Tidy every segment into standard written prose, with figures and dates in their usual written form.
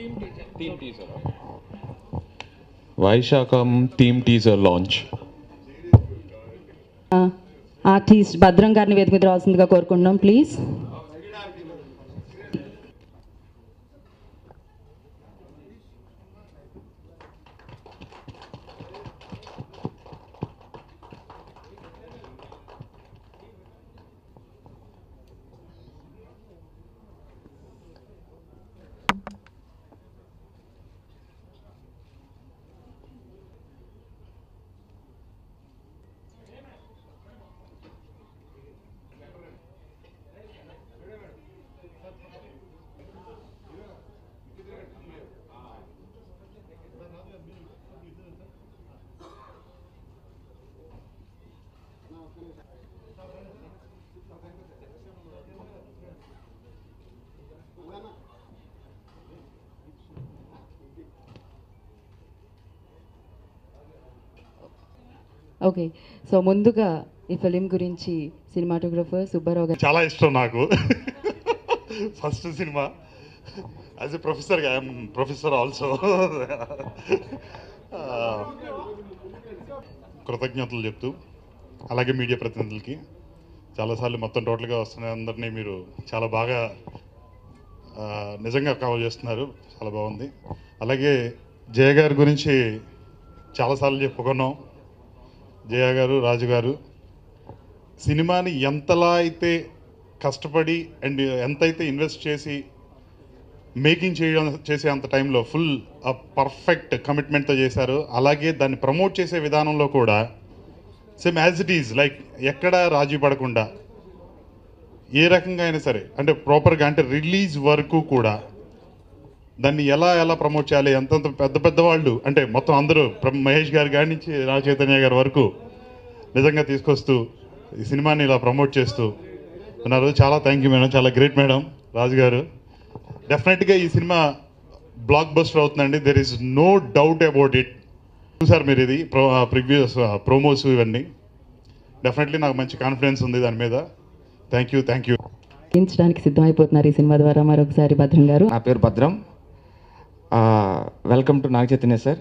Team teaser. Vaishakam team teaser launch. Artist భద్రం గారిని వేదిక మీద రావాల్సిందిగా కోరుకుంటున్నాం ప్లీజ్. ఓకే, సో ముందుగా ఈ ఫిలిం గురించి సినిమాటోగ్రఫర్ సుబ్బారావు గారు. చాలా ఇష్టం నాకు. First cinema as a professor, I'm professor also. కృతజ్ఞతలు చెప్తూ, అలాగే మీడియా ప్రతినిధులకి చాలాసార్లు మొత్తం టోటల్గా వస్తున్న అందరినీ మీరు చాలా బాగా నిజంగా కవర్ చేస్తున్నారు, చాలా బాగుంది. అలాగే జయ గారి గురించి చాలాసార్లు చెప్పుకున్నాం. జయ గారు, రాజు గారు సినిమాని ఎంతలా అయితే కష్టపడి అండ్ ఎంతైతే ఇన్వెస్ట్ చేసి మేకింగ్ చేసే అంత టైంలో ఫుల్ పర్ఫెక్ట్ కమిట్మెంట్తో చేశారు. అలాగే దాన్ని ప్రమోట్ చేసే విధానంలో కూడా same as it is, like ఎక్కడ రాజీ పడకుండా ఏ రకంగా అయినా సరే, అంటే ప్రాపర్గా, అంటే రిలీజ్ వరకు కూడా దాన్ని ఎలా ప్రమోట్ చేయాలి, ఎంతంత పెద్ద వాళ్ళు, అంటే మొత్తం అందరూ మహేష్ గారి కాడి నుంచి రాజ్ చైతన్య గారి వరకు నిజంగా తీసుకొస్తూ ఈ సినిమాని ఇలా ప్రమోట్ చేస్తూ ఉన్నారు. చాలా థ్యాంక్ యూ మేడం, చాలా గ్రేట్ మేడం రాజు గారు. డెఫినెట్గా ఈ సినిమా బ్లాక్ బస్టర్ అవుతుందండి, there is no doubt about it. చూసారు మీరు ఇది ప్రివ్యూస్ ప్రోమోస్ ఇవన్నీ. డెఫినెట్లీ నాకు మంచి కాన్ఫిడెన్స్ ఉంది దాని మీద. Thank you. నటించడానికి సిద్ధమైపోతున్నారు ఈ సినిమా ద్వారా. మరొకసారి భద్రం గారు. నా పేరు భద్రం. Welcome to Naga Chaitanya sir.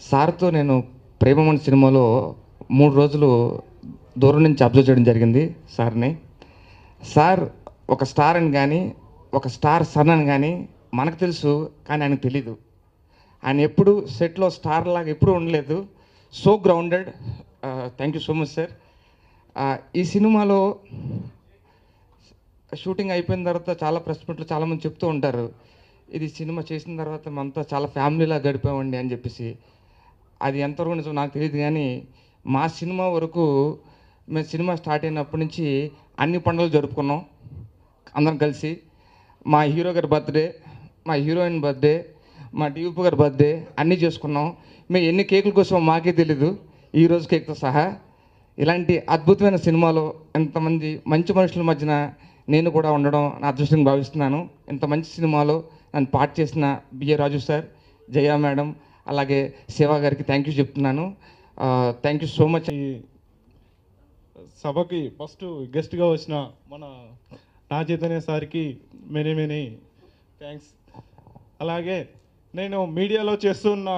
సార్తో నేను ప్రేమమణి సినిమాలో 3 రోజులు దూరం నుంచి అబ్జర్వ్ చేయడం జరిగింది సార్ని. సార్ ఒక స్టార్ అని కానీ, ఒక స్టార్ సన్ అని కానీ మనకు తెలుసు, కానీ ఆయనకు తెలీదు. ఆయన ఎప్పుడు సెట్లో స్టార్ లాగా ఎప్పుడూ ఉండలేదు. So grounded. Thank you so much sir. ఈ సినిమాలో షూటింగ్ అయిపోయిన తర్వాత చాలా ప్రెస్ మీట్లు చాలామంది చెప్తూ ఉంటారు, ఇది సినిమా చేసిన తర్వాత మనతో చాలా ఫ్యామిలీలా గడిపామండి అని చెప్పేసి. అది ఎంతవరకు నిజం నాకు తెలియదు, కానీ మా సినిమా వరకు మేము సినిమా స్టార్ట్ అయినప్పటి నుంచి అన్ని పండుగలు జరుపుకున్నాం అందరం కలిసి. మా హీరో గారి బర్త్డే, మా హీరోయిన్ బర్త్డే, మా డిఓపి గారి బర్త్డే అన్నీ చేసుకున్నాం. మేము ఎన్ని కేకుల కోసం మాకే తెలీదు, ఈరోజు కేక్తో సహా. ఇలాంటి అద్భుతమైన సినిమాలో ఎంతమంది మంచి మనుషుల మధ్యన నేను కూడా ఉండడం నా అదృష్టంగా భావిస్తున్నాను. ఇంత మంచి సినిమాలో నన్ను పార్ట్ చేసిన బిఏ రాజు సార్, జయ మేడం, అలాగే శివ గారికి థ్యాంక్ యూ చెప్తున్నాను. Thank you so much. ఈ సభకి ఫస్ట్ గెస్ట్గా వచ్చిన మన నా చైతన్య సార్కి మెనీ థ్యాంక్స్. అలాగే నేను మీడియాలో చేస్తున్న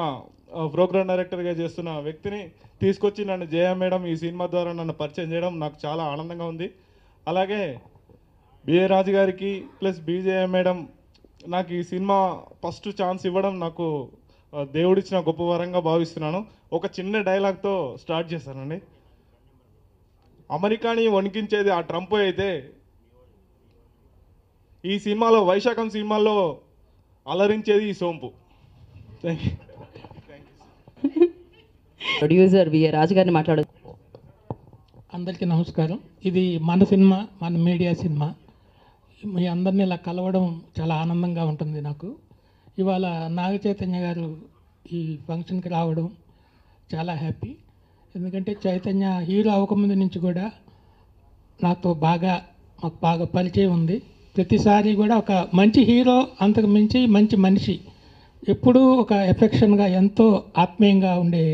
ప్రోగ్రామ్ డైరెక్టర్గా చేస్తున్న వ్యక్తిని తీసుకొచ్చి నన్ను జయ మేడం ఈ సినిమా ద్వారా నన్ను పరిచయం చేయడం నాకు చాలా ఆనందంగా ఉంది. అలాగే బిఏ రాజు గారికి ప్లస్ బీజేయ మేడం నాకు ఈ సినిమా ఫస్ట్ ఛాన్స్ ఇవ్వడం నాకు దేవుడిచ్చిన గొప్ప వరంగా భావిస్తున్నాను. ఒక చిన్న డైలాగ్తో స్టార్ట్ చేశానండి. అమెరికాని వణికించేది ఆ ట్రంప్ అయితే, ఈ సినిమాలో వైశాఖం సినిమాల్లో అలరించేది ఈ సోంపు. Thank you. ప్రొడ్యూసర్ బిఏ రాజు గారిని మాట్లాడు. అందరికీ నమస్కారం. ఇది మన సినిమా, మన మీడియా సినిమా. మీ అందరినీ ఇలా కలవడం చాలా ఆనందంగా ఉంటుంది నాకు. ఇవాళ నాగ చైతన్య గారు ఈ ఫంక్షన్కి రావడం చాలా హ్యాపీ. ఎందుకంటే చైతన్య హీరో అవ్వకముందు నుంచి కూడా మాకు బాగా పరిచయం ఉంది. ప్రతిసారి కూడా ఒక మంచి హీరో, అంతకు మించి మంచి మనిషి, ఎప్పుడూ ఒక ఎఫెక్షన్గా ఎంతో ఆత్మీయంగా ఉండే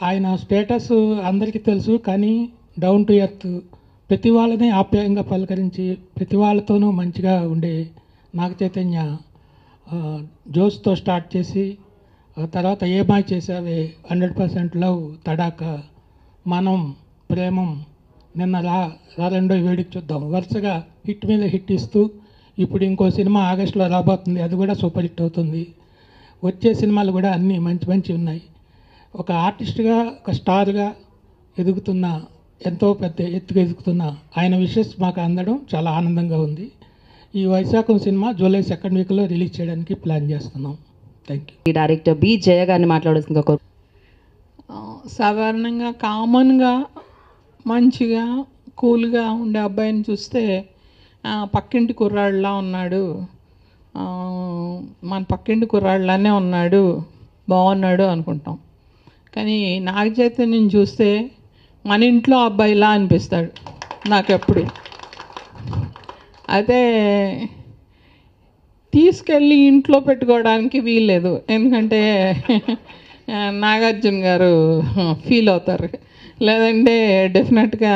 ఆయన స్టేటస్ అందరికీ తెలుసు. కానీ డౌన్ టు ఎర్త్, ప్రతి వాళ్ళని ఆప్యాయంగా పలకరించి ప్రతి వాళ్ళతోనూ మంచిగా ఉండే నాగ చైతన్య జోస్తో స్టార్ట్ చేసి ఆ తర్వాత ఏమై చేసావే 100% లవ్, తడాక, మనం, ప్రేమం, నిన్న రెండో వేడికి చూద్దాం, వరుసగా హిట్ మీద హిట్ ఇస్తూ ఇప్పుడు ఇంకో సినిమా ఆగస్టులో రాబోతుంది, అది కూడా సూపర్ హిట్ అవుతుంది. వచ్చే సినిమాలు కూడా అన్నీ మంచి మంచి ఉన్నాయి. ఒక ఆర్టిస్ట్గా, ఒక స్టార్గా ఎదుగుతున్న, ఎంతో పెద్ద ఎత్తుగా ఎదుగుతున్న ఆయన విషెస్ మాకు అందడం చాలా ఆనందంగా ఉంది. ఈ వైశాఖం సినిమా జూలై 2nd వీక్లో రిలీజ్ చేయడానికి ప్లాన్ చేస్తున్నాం. Thank you. ఈ డైరెక్టర్ బి జయ గారిని మాట్లాడాల్సిందిగా కోరు. సాధారణంగా కామన్గా మంచిగా కూల్గా ఉండే అబ్బాయిని చూస్తే పక్కింటి కుర్రాళ్ళలా ఉన్నాడు, మన పక్కింటి కుర్రాళ్ళలానే ఉన్నాడు, బాగున్నాడు అనుకుంటాం. కానీ నాగ చైతన్యం చూస్తే మన ఇంట్లో అబ్బాయిలా అనిపిస్తాడు నాకెప్పుడు. అయితే తీసుకెళ్ళి ఇంట్లో పెట్టుకోవడానికి వీల్లేదు, ఎందుకంటే నాగార్జున గారు ఫీల్ అవుతారు. లేదంటే డెఫినెట్గా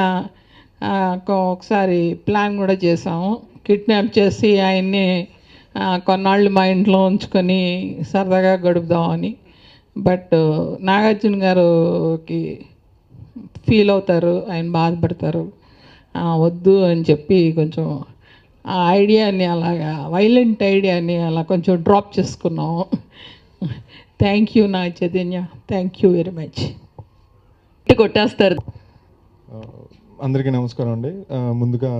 ఒకసారి ప్లాన్ కూడా చేసాము, కిడ్నాప్ చేసి ఆయన్ని కొన్నాళ్ళు మా ఇంట్లో ఉంచుకొని సరదాగా గడుపుదామని. బట్ నాగార్జున గారుకి ఫీల్ అవుతారు, ఆయన బాధపడతారు, వద్దు అని చెప్పి కొంచెం ఆ ఐడియాని అలాగా, వైలెంట్ ఐడియాని అలా కొంచెం డ్రాప్ చేసుకున్నాము. థ్యాంక్ యూ నా Chaitanya, thank you very much. కొట్టేస్తారు. అందరికీ నమస్కారం అండి. ముందుగా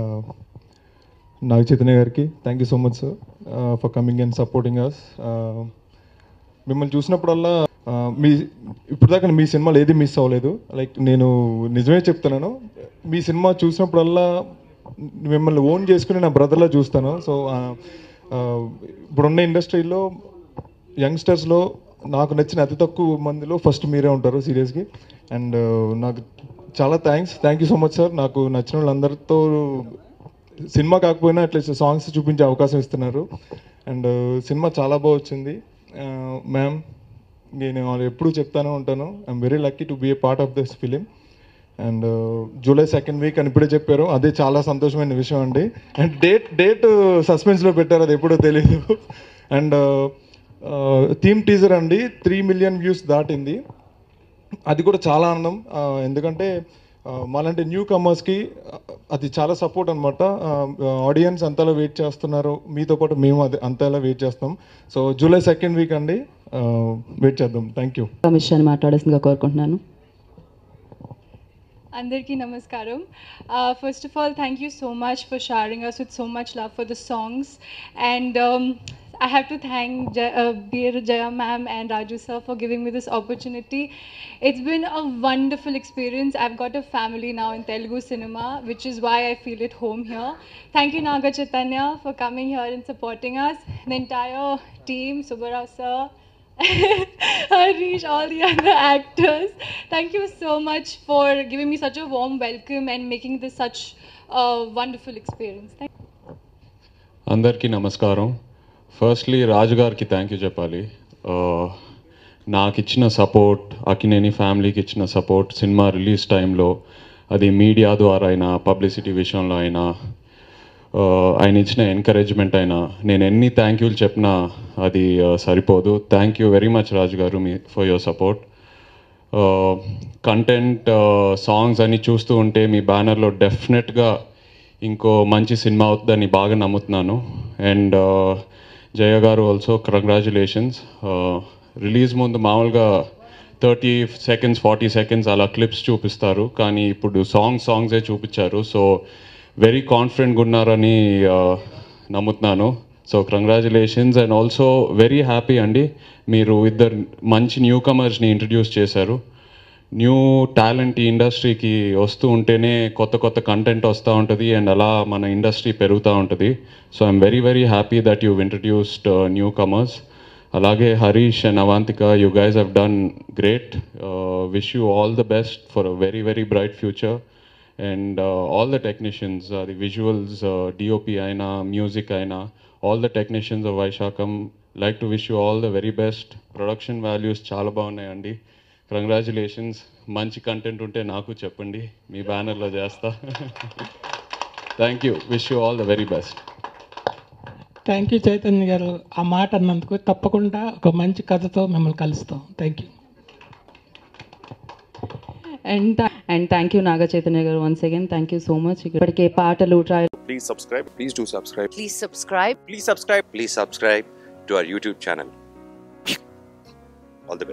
నాగ చైతన్య గారికి thank you so much sir for coming and supporting us. మిమ్మల్ని చూసినప్పుడల్లా ఇప్పుడు దాకా మీ సినిమాలు ఏది మిస్ అవ్వలేదు. లైక్ నేను నిజమే చెప్తున్నాను, మీ సినిమా చూసినప్పుడల్లా మిమ్మల్ని ఓన్ చేసుకుని నా బ్రదర్లా చూస్తాను. సో ఇప్పుడున్న ఇండస్ట్రీలో యంగ్స్టర్స్లో నాకు నచ్చిన అతి తక్కువ మందిలో ఫస్ట్ మీరే ఉంటారు సీరియస్గా. అండ్ నాకు చాలా thank you so much sir. నాకు నచ్చిన వాళ్ళందరితో సినిమా కాకపోయినా అట్లీస్ట్ సాంగ్స్ చూపించే అవకాశం ఇస్తున్నారు. అండ్ సినిమా చాలా బాగా వచ్చింది మ్యామ్. నేను ఎప్పుడూ చెప్తానే ఉంటాను, I'm very lucky to be a part of this film. And July 2nd week అని ఇప్పుడే చెప్పారు, అదే చాలా సంతోషమైన విషయం అండి. అండ్ డేట్ సస్పెన్స్లో పెట్టారు, అది ఎప్పుడో తెలీదు. అండ్ థీమ్ టీజర్ అండి 3 million వ్యూస్ దాటింది, అది కూడా చాలా ఆనందం. ఎందుకంటే మాలాంటి న్యూ కమర్స్కి అది చాలా సపోర్ట్ అనమాట. ఆడియన్స్ అంతలా వెయిట్ చేస్తున్నారు, మీతో పాటు మేము అది అంతలా వెయిట్ చేస్తాం. సో జూలై 2nd వీక్ అండి, వెయిట్ చేద్దాం. Thank you. విషయాన్ని మాట్లాడాల్సిందిగా కోరుకుంటున్నాను. Andarki Namaskaram. First of all, thank you so much for showering us with so much love for the songs. And I have to thank Dear Jaya ma'am and Raju sir for giving me this opportunity. It's been a wonderful experience. I've got a family now in Telugu cinema, which is why I feel at home here. Thank you Naga Chaitanya for coming here and supporting us. The entire team, Subbarao sir, Harish, all the other actors. Thank you so much for giving me such a warm welcome and making this such a wonderful experience. Thank you. అందరికీ నమస్కారం. Firstly రాజు గారికి thank you చెప్పాలి. నాకు ఇచ్చిన support, Akkineni ఫ్యామిలీకి ఇచ్చిన support cinema release టైంలో, అది మీడియా ద్వారా అయినా పబ్లిసిటీ విషయంలో అయినా, ఆయన ఇచ్చిన ఎంకరేజ్మెంట్ అయినా, నేను ఎన్ని థ్యాంక్ యూలు చెప్పినా అది సరిపోదు. థ్యాంక్ యూ వెరీ మచ్ రాజు గారు for your support. Content, songs అన్నీ చూస్తూ ఉంటే మీ బ్యానర్లో డెఫినెట్గా ఇంకో మంచి సినిమా అవుతుందని బాగా నమ్ముతున్నాను. అండ్ జయ గారు ఆల్సో కంగ్రాచులేషన్స్. రిలీజ్ ముందు మామూలుగా 30 seconds 40 seconds అలా క్లిప్స్ చూపిస్తారు, కానీ ఇప్పుడు సాంగ్సే చూపించారు. సో వెరీ కాన్ఫిడెంట్గా ఉన్నారని నమ్ముతున్నాను. So congratulations. And also very happy అండి, మీరు ఇద్దరు మంచి న్యూ కమర్స్ని ఇంట్రడ్యూస్ చేశారు. న్యూ టాలెంట్ ఈ ఇండస్ట్రీకి వస్తూ ఉంటేనే కొత్త కొత్త కంటెంట్ వస్తూ ఉంటుంది, అండ్ అలా మన ఇండస్ట్రీ పెరుగుతూ ఉంటుంది. So I'm very happy that you've introduced newcomers. అలాగే Harish and Avantika, you guys have done great. Wish you all the best for a very bright future. And all the technicians, అది visuals, DOP అయినా music అయినా, all the technicians of Vaisakham, like to wish you all the very best. Production values చాలా బాగున్నాయండి. Congratulations. మంచి content ఉంటే నాకు చెప్పండి, మీ బ్యానర్లో చేస్తా. Thank you. Wish you all the very best. Thank you Chaitanya గారు ఆ మాట అన్నందుకు. తప్పకుండా ఒక మంచి కథతో మిమ్మల్ని కలుస్తాం. Thank you. And thank you Naga Chaitanya గారు once again. Thank you so much. ఇప్పటికే పాటలు trial. Please subscribe. Please do subscribe. Please subscribe. Please subscribe. Please subscribe to our YouTube channel. All the best.